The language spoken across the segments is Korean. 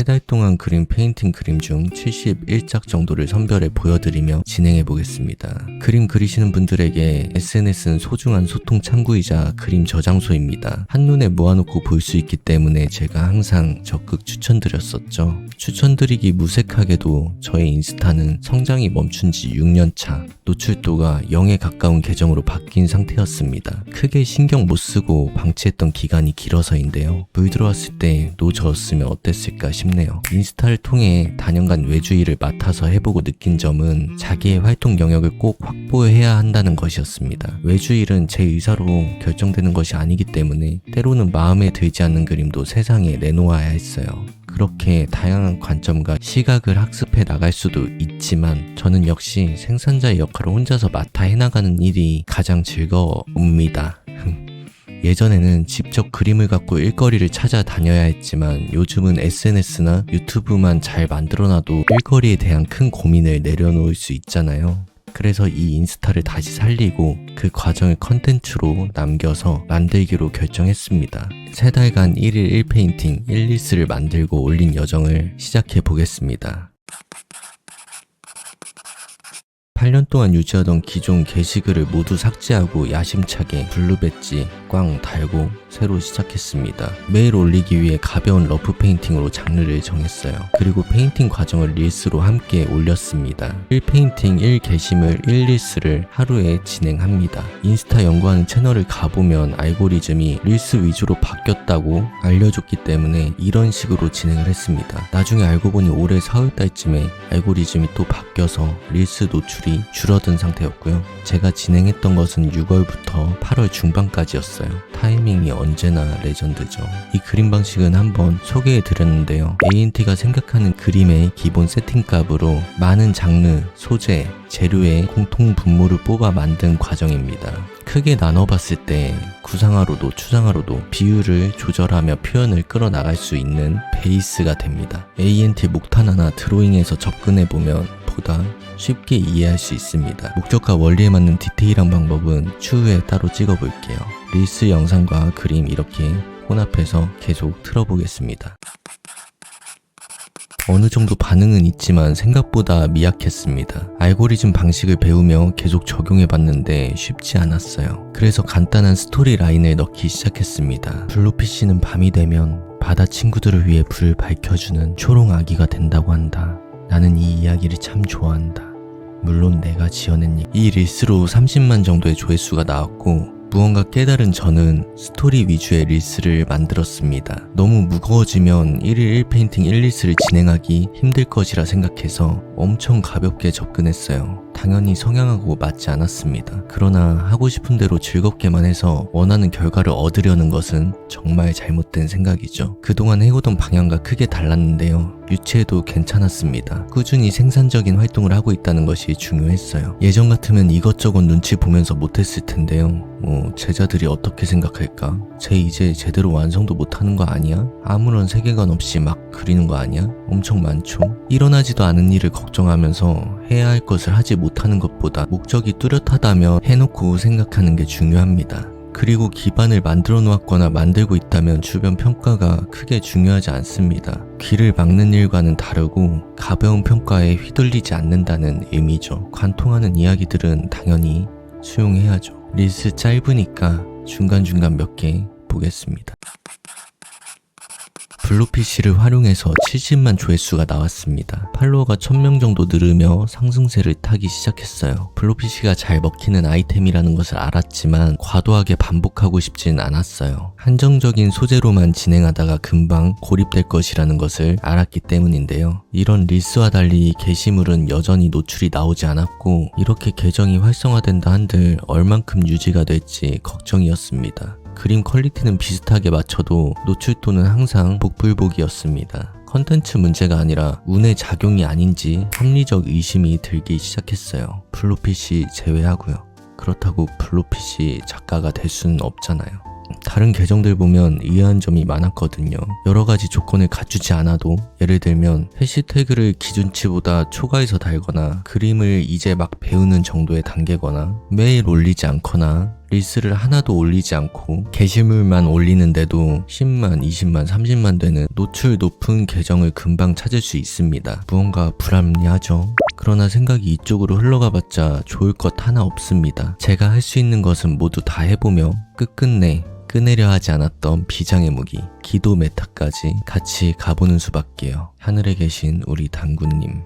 3달 동안 그린 페인팅 그림 중 71작 정도를 선별해 보여드리며 진행해 보겠습니다. 그림 그리시는 분들에게 SNS는 소중한 소통 창구이자 그림 저장소입니다. 한눈에 모아놓고 볼 수 있기 때문에 제가 항상 적극 추천드렸었죠. 추천드리기 무색하게도 저의 인스타는 성장이 멈춘 지 6년차, 노출도가 0에 가까운 계정으로 바뀐 상태였습니다. 크게 신경 못 쓰고 방치했던 기간이 길어서인데요. 물 들어왔을 때 노저었으면 어땠을까 싶네요. 인스타를 통해 단연간 외주일을 맡아서 해보고 느낀 점은 자기의 활동 영역을 꼭 확보해야 한다는 것이었습니다. 외주일은 제 의사로 결정되는 것이 아니기 때문에 때로는 마음에 들지 않는 그림도 세상에 내놓아야 했어요. 그렇게 다양한 관점과 시각을 학습해 나갈 수도 있지만 저는 역시 생산자의 역할을 혼자서 맡아 해나가는 일이 가장 즐거웁니다. 예전에는 직접 그림을 갖고 일거리를 찾아다녀야 했지만 요즘은 SNS나 유튜브만 잘 만들어놔도 일거리에 대한 큰 고민을 내려놓을 수 있잖아요. 그래서 이 인스타를 다시 살리고 그 과정을 컨텐츠로 남겨서 만들기로 결정했습니다. 3달간 1일 1페인팅 1리스를 만들고 올린 여정을 시작해 보겠습니다. 8년 동안 유지하던 기존 게시글을 모두 삭제하고 야심차게 블루 배지, 꽝 달고 새로 시작했습니다. 매일 올리기 위해 가벼운 러프 페인팅으로 장르를 정했어요. 그리고 페인팅 과정을 릴스로 함께 올렸습니다. 1페인팅 1게시물 1릴스를 하루에 진행합니다. 인스타 연구하는 채널을 가보면 알고리즘이 릴스 위주로 바뀌었다고 알려줬기 때문에 이런 식으로 진행을 했습니다. 나중에 알고 보니 올해 4월달쯤에 알고리즘이 또 바뀌어서 릴스 노출이 줄어든 상태였고요. 제가 진행했던 것은 6월부터 8월 중반까지였어요. 타이밍이 언제나 레전드죠. 이 그림 방식은 한번 소개해 드렸는데요. ANT가 생각하는 그림의 기본 세팅값으로 많은 장르, 소재, 재료의 공통 분모를 뽑아 만든 과정입니다. 크게 나눠봤을 때 구상화로도 추상화로도 비율을 조절하며 표현을 끌어나갈 수 있는 베이스가 됩니다. ANT 목탄 하나 드로잉해서 접근해보면 보다 쉽게 이해할 수 있습니다. 목적과 원리에 맞는 디테일한 방법은 추후에 따로 찍어볼게요. 릴스 영상과 그림 이렇게 혼합해서 계속 틀어보겠습니다. 어느 정도 반응은 있지만 생각보다 미약했습니다. 알고리즘 방식을 배우며 계속 적용해봤는데 쉽지 않았어요. 그래서 간단한 스토리 라인을 넣기 시작했습니다. 블루피쉬는 밤이 되면 바다 친구들을 위해 불을 밝혀주는 초롱 아기가 된다고 한다. 나는 이 이야기를 참 좋아한다. 물론 내가 지어낸 이 릴스로 30만 정도의 조회수가 나왔고 무언가 깨달은 저는 스토리 위주의 릴스를 만들었습니다. 너무 무거워지면 1일 1페인팅 1릴스를 진행하기 힘들 것이라 생각해서 엄청 가볍게 접근했어요. 당연히 성향하고 맞지 않았습니다. 그러나 하고 싶은 대로 즐겁게만 해서 원하는 결과를 얻으려는 것은 정말 잘못된 생각이죠. 그동안 해오던 방향과 크게 달랐는데요. 유치해도 괜찮았습니다. 꾸준히 생산적인 활동을 하고 있다는 것이 중요했어요. 예전 같으면 이것저것 눈치 보면서 못했을 텐데요. 제자들이 어떻게 생각할까? 쟤 이제 제대로 완성도 못하는 거 아니야? 아무런 세계관 없이 막 그리는 거 아니야? 엄청 많죠? 일어나지도 않은 일을 걱정하면서 해야 할 것을 하지 못하는 것보다 목적이 뚜렷하다면 해놓고 생각하는 게 중요합니다. 그리고 기반을 만들어 놓았거나 만들고 있다면 주변 평가가 크게 중요하지 않습니다. 귀를 막는 일과는 다르고 가벼운 평가에 휘둘리지 않는다는 의미죠. 관통하는 이야기들은 당연히 수용해야죠. 릴스 짧으니까 중간중간 몇 개 보겠습니다. 블루피쉬를 활용해서 70만 조회수가 나왔습니다. 팔로워가 1000명 정도 늘으며 상승세를 타기 시작했어요. 블루피쉬가 잘 먹히는 아이템이라는 것을 알았지만 과도하게 반복하고 싶진 않았어요. 한정적인 소재로만 진행하다가 금방 고립될 것이라는 것을 알았기 때문인데요. 이런 릴스와 달리 게시물은 여전히 노출이 나오지 않았고 이렇게 계정이 활성화된다 한들 얼만큼 유지가 될지 걱정이었습니다. 그림 퀄리티는 비슷하게 맞춰도 노출도는 항상 복불복이었습니다. 컨텐츠 문제가 아니라 운의 작용이 아닌지 합리적 의심이 들기 시작했어요. 블루피쉬 제외하고요. 그렇다고 블루피쉬 작가가 될 수는 없잖아요. 다른 계정들 보면 의아한 점이 많았거든요. 여러 가지 조건을 갖추지 않아도 예를 들면 해시태그를 기준치보다 초과해서 달거나 그림을 이제 막 배우는 정도의 단계거나 매일 올리지 않거나 릴스를 하나도 올리지 않고 게시물만 올리는데도 10만, 20만, 30만 되는 노출 높은 계정을 금방 찾을 수 있습니다. 무언가 불합리하죠. 그러나 생각이 이쪽으로 흘러가봤자 좋을 것 하나 없습니다. 제가 할 수 있는 것은 모두 다 해보며 끝끝내 끊으려 하지 않았던 비장의 무기 기도 메타까지 같이 가보는 수밖에요. 하늘에 계신 우리 당구님,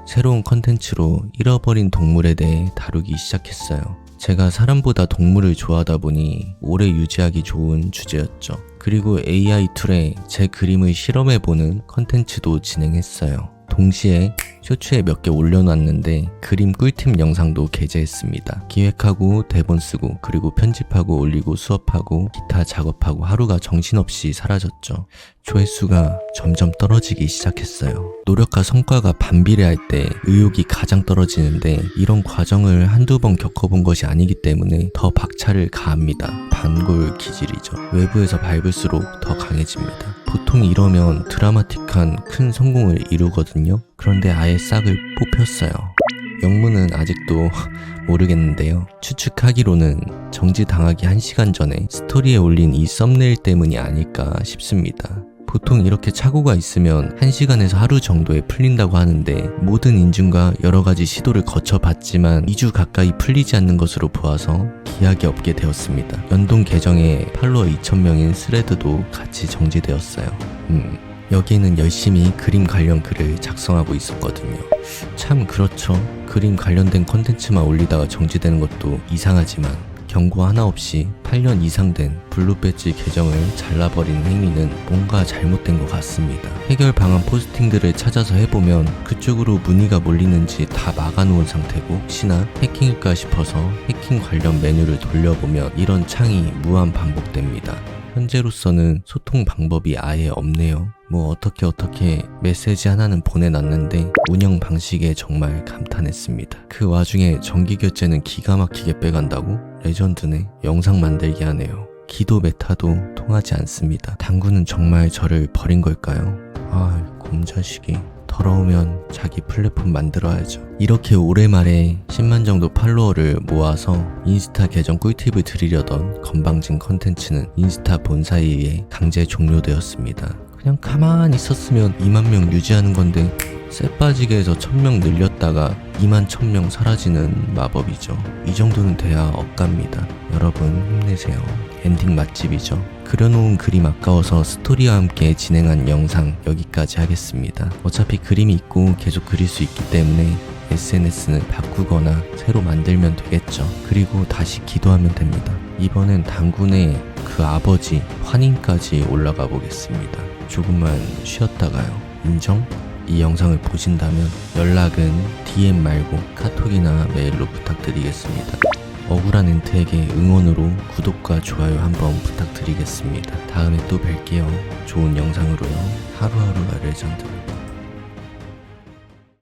새로운 컨텐츠로 잃어버린 동물에 대해 다루기 시작했어요. 제가 사람보다 동물을 좋아하다 보니 오래 유지하기 좋은 주제였죠. 그리고 AI 툴에 제 그림을 실험해보는 컨텐츠도 진행했어요. 동시에 쇼츠에 몇 개 올려놨는데 그림 꿀팁 영상도 게재했습니다. 기획하고 대본 쓰고 그리고 편집하고 올리고 수업하고 기타 작업하고 하루가 정신없이 사라졌죠. 조회수가 점점 떨어지기 시작했어요. 노력과 성과가 반비례할 때 의욕이 가장 떨어지는데 이런 과정을 한두 번 겪어본 것이 아니기 때문에 더 박차를 가합니다. 반골 기질이죠. 외부에서 밟을수록 더 강해집니다. 보통 이러면 드라마틱한 큰 성공을 이루거든요. 그런데 아예 싹을 뽑혔어요. 영문은 아직도 모르겠는데요. 추측하기로는 정지당하기 1시간 전에 스토리에 올린 이 썸네일 때문이 아닐까 싶습니다. 보통 이렇게 착오가 있으면 1시간에서 하루 정도에 풀린다고 하는데 모든 인증과 여러가지 시도를 거쳐봤지만 2주 가까이 풀리지 않는 것으로 보아서 기약이 없게 되었습니다. 연동 계정에 팔로워 2,000명인 스레드도 같이 정지되었어요. 여기에는 열심히 그림 관련 글을 작성하고 있었거든요. 참 그렇죠. 그림 관련된 컨텐츠만 올리다가 정지되는 것도 이상하지만 경고 하나 없이 8년 이상 된 블루 배지 계정을 잘라버리는 행위는 뭔가 잘못된 것 같습니다. 해결 방안 포스팅들을 찾아서 해보면 그쪽으로 문의가 몰리는지 다 막아놓은 상태고 혹시나 해킹일까 싶어서 해킹 관련 메뉴를 돌려보면 이런 창이 무한 반복됩니다. 현재로서는 소통 방법이 아예 없네요. 뭐 어떻게 메시지 하나는 보내놨는데 운영 방식에 정말 감탄했습니다. 그 와중에 정기결제는 기가 막히게 빼간다고? 레전드네. 영상 만들게 하네요. 기도 메타도 통하지 않습니다. 당구는 정말 저를 버린 걸까요? 아, 곰자식이. 더러우면 자기 플랫폼 만들어야죠. 이렇게 올해 말에 10만 정도 팔로워를 모아서 인스타 계정 꿀팁을 드리려던 건방진 컨텐츠는 인스타 본사에 의해 강제 종료되었습니다. 그냥 가만히 있었으면 2만 명 유지하는 건데 쎄 빠지게 해서 1,000명 늘렸다가 2만 1,000명 사라지는 마법이죠. 이 정도는 돼야 억갑니다. 여러분 힘내세요. 엔딩 맛집이죠. 그려놓은 그림 아까워서 스토리와 함께 진행한 영상 여기까지 하겠습니다. 어차피 그림이 있고 계속 그릴 수 있기 때문에 SNS는 바꾸거나 새로 만들면 되겠죠. 그리고 다시 기도하면 됩니다. 이번엔 당군의 그 아버지 환인까지 올라가 보겠습니다. 조금만 쉬었다가요. 인정? 이 영상을 보신다면 연락은 DM 말고 카톡이나 메일로 부탁드리겠습니다. 억울한 엔트에게 응원으로 구독과 좋아요 한번 부탁드리겠습니다. 다음에 또 뵐게요. 좋은 영상으로요. 하루하루가 레전드.